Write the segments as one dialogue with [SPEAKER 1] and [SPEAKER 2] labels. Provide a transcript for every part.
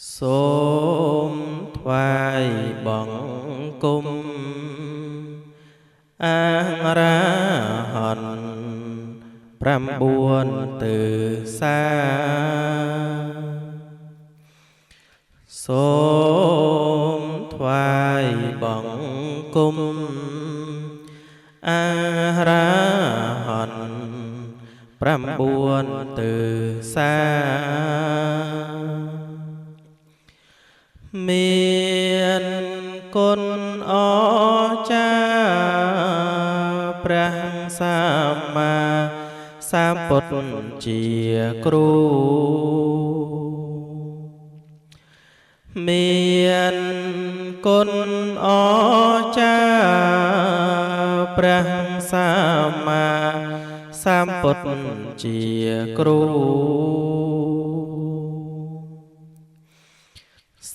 [SPEAKER 1] សូមថ្វាយបង្គំអរហន្ត9ទិសាសូមថ្វាយបង្គំអរហន្ត9ទិសាមានគុណអស្ចារ្យព្រះសម្មាសម្ពុទ្ធជាគ្រូមានគុណអស្ចារ្យព្រះសម្មាសម្ពុទ្ធជាគ្រូ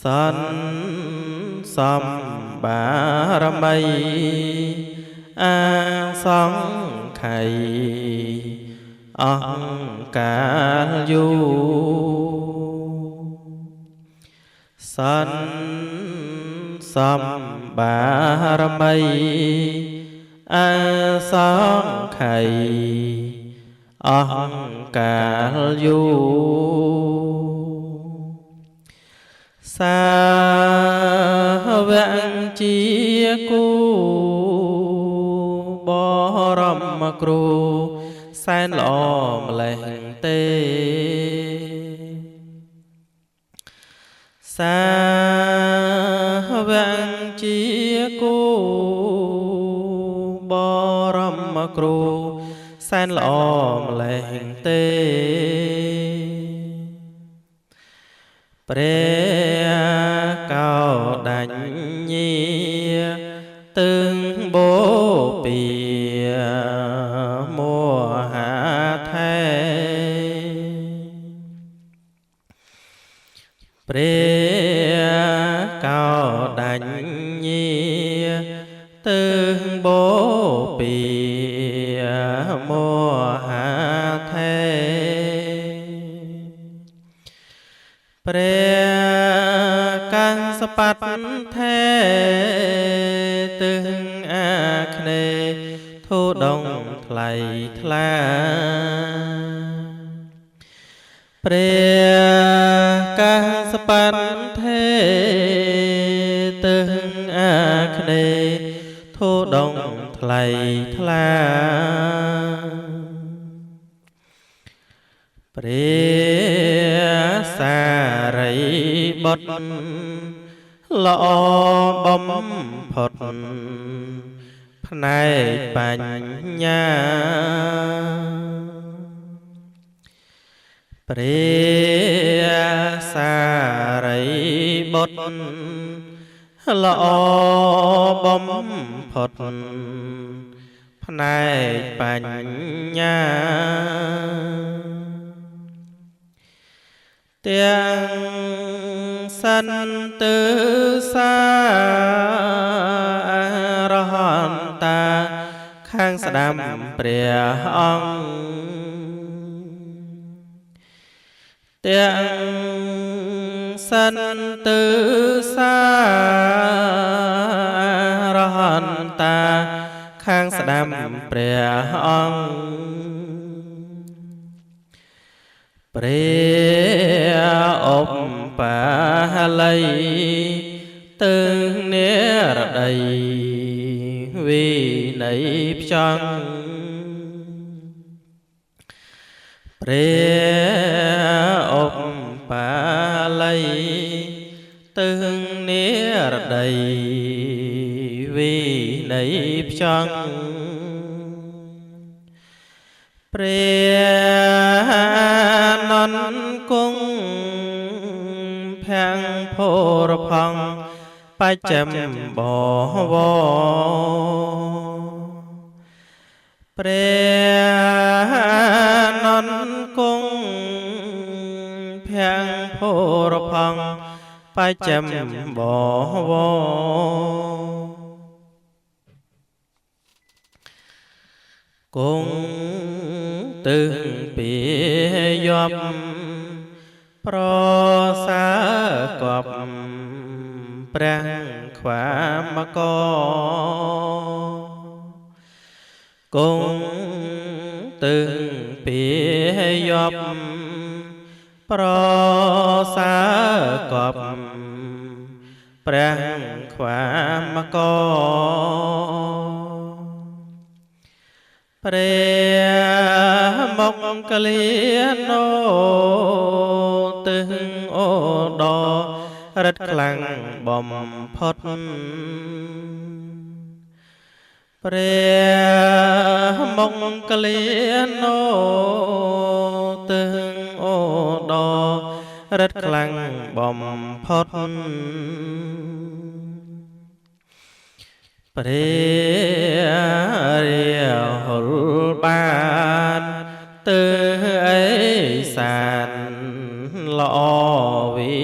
[SPEAKER 1] សន្សំបារមីអាសង្ខ័យអង្គកាលយូសន្សំបារមីអាសង្ខ័យអង្គកាលយូសាវកជាគូបរមគ្រូសែនល្អម្លេះទេសាវកជាគូបរមគ្រូសែនល្អម្លេះទេព្រះកោដញ្ញីទឹងបូពីមហាថេព្រះកោដញ្ញីទឹងបូពីមហាថេព្រះកាសបត្តិថេទឹងអាគ្នេយ៍ធូដងថ្លៃថ្លាព្រះកាសបត្តិថេទឹងអាគ្នេយ៍ធូដងថ្លៃថ្លាព្រះសារីបុត្រល្អបំផុតផ្នែកបញ្ញាព្រះសារីបុត្រល្អបំផុតផ្នែកបញ្ញាទាំងសន្ទសារហន្តាខាងស្ដាំព្រះអង្គទាំងសន្ទសារហន្តាខាងស្ដាំព្រះអង្គព្រះឧបាល័យទឹងនិរដីវិន័យផ្ចង់ព្រះឧបាល័យទឹងនិរដីវិន័យផ្ចង់ព្រះនន្តគង់ភាំងភរផង់បច្ចំបវព្រះនន្តគង់ភាំងភរផង់បច្ចំបវគង់ទឹងពីយប់ប្រសើក กอบព្រះខ្វាមកគង់ទឹងពីយប់ប្រសើរកប់ព្រះខ្វាមកព្រះមកកលៀណោទឹងអូដរឹតខ្លាំងបំផុតព្រះមកកលៀណោទឹងអូដរឹតខ្លាំងបំផុតព្រះរាហុលបានទើអេសានល្អវិ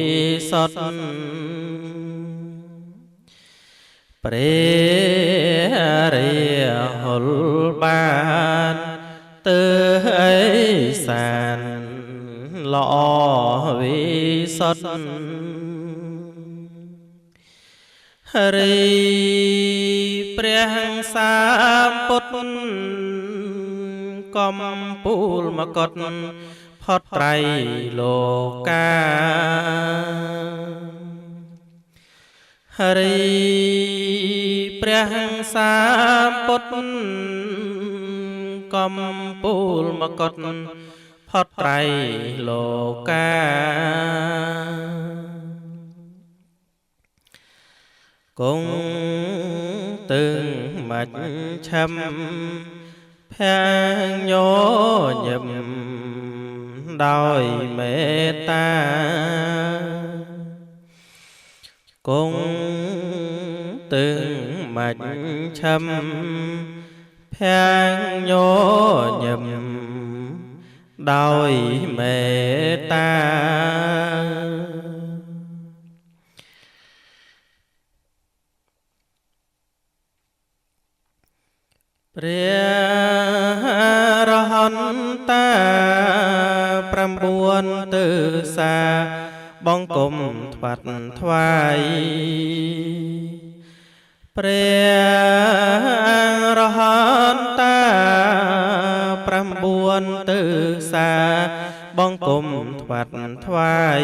[SPEAKER 1] សុទ្ធព្រះរាហុលបានទើអេសានល្អវិសុទ្ធរីព្រះសម្ពុទ្ធកំពូលមកតផុតត្រៃលោការីព្រះសម្ពុទ្ធកំពូលមកតផុតត្រៃលោកាគង់ទឹងមជ្ឈមភញ្ញោញឹមដោយមេត្តាគង់ទឹងមជ្ឈមភញ្ញោញឹមដោយមេត្តាព្រះរហន្តតា9ទិសាបង្គំថ្វាត់ថ្វាយព្រះរហន្តតា9ទិសាបង្គំថ្វាត់ថ្វាយ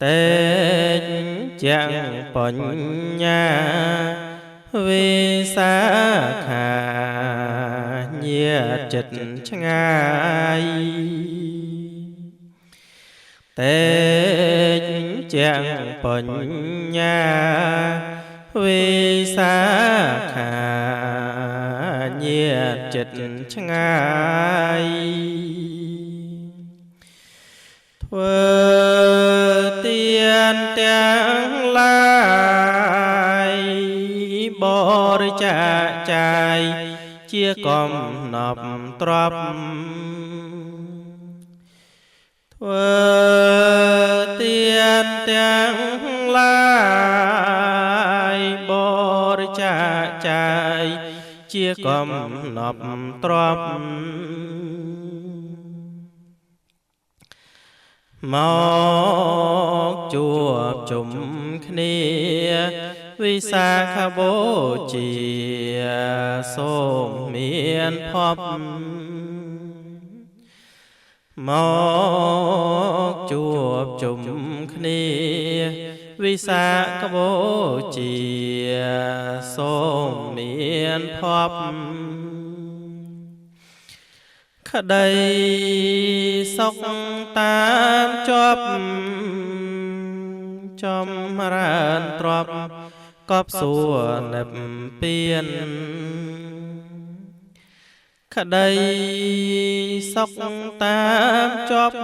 [SPEAKER 1] តេជាបញ្ញាវិសាខាញាចិត្តឆ្ងាយតេជាបញ្ញាវិសាខាញាចិត្តឆ្ងាយធ្វើទានទាំងឡាយបរិច្ចាគចាយជាកំណប់ទ្រព្យធ្វើទានទាំងឡាយបរិច្ចាគចាយជាកំណប់ទ្រព្យមកជួបជុំគ្នាវិសាខបូជាសូមមានភពមកជួបជុំគ្នាវិសាខបូជាសូមមានភពក្តីសុខតាមជាប់ចំរានទ្រព្យកប់សួរនិព្វានក្តីសុខតាមជាប់